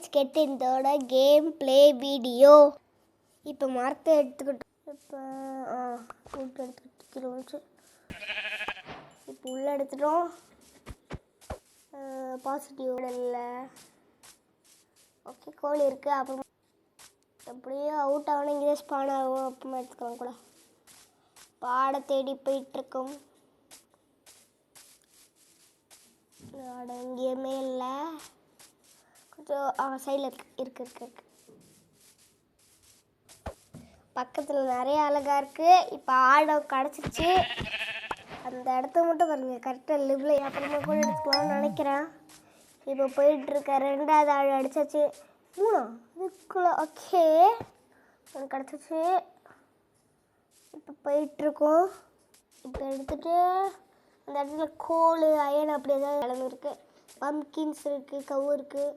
Let's get into the game play video. இப்போ மரத்தை எடுத்துக்கிட்டோம். இப்போ கூட்டு எடுத்துக்கிட்டு இப்போ உள்ளே எடுத்துட்டோம். பாசிட்டிவ் இல்லை. ஓகே, கோழி இருக்குது. அப்புறம் அப்படியே அவுட் ஆகணும். இங்கே ஸ்பான் ஆகும். அப்புறமா எடுத்துக்கலாம் கூட. பாடை தேடி போயிட்டுருக்கோம். எங்கேயுமே இல்லை. கொஞ்சம் சைடில் இருக்கு. பக்கத்தில் நிறைய அழகாக இருக்குது. இப்போ ஆடை கிடச்சிச்சு. அந்த இடத்த மட்டும் பாருங்க, கரெக்டாக லிவ்ல. அப்புறமா கூட எடுத்துக்கலாம்னு நினைக்கிறேன். இப்போ போயிட்டுருக்க. 2வது ஆடு அடிச்சாச்சு. 3 அதுக்குள்ள. ஓகே, ஒன்று கிடச்சிச்சு. இப்போ போயிட்டுருக்கோம். இப்போ எடுத்துகிட்டு அந்த இடத்துல கோல் அயன் அப்படி ஏதாவது கிளம்பு இருக்குது. பம்கின்ஸ் இருக்குது, கவு இருக்குது.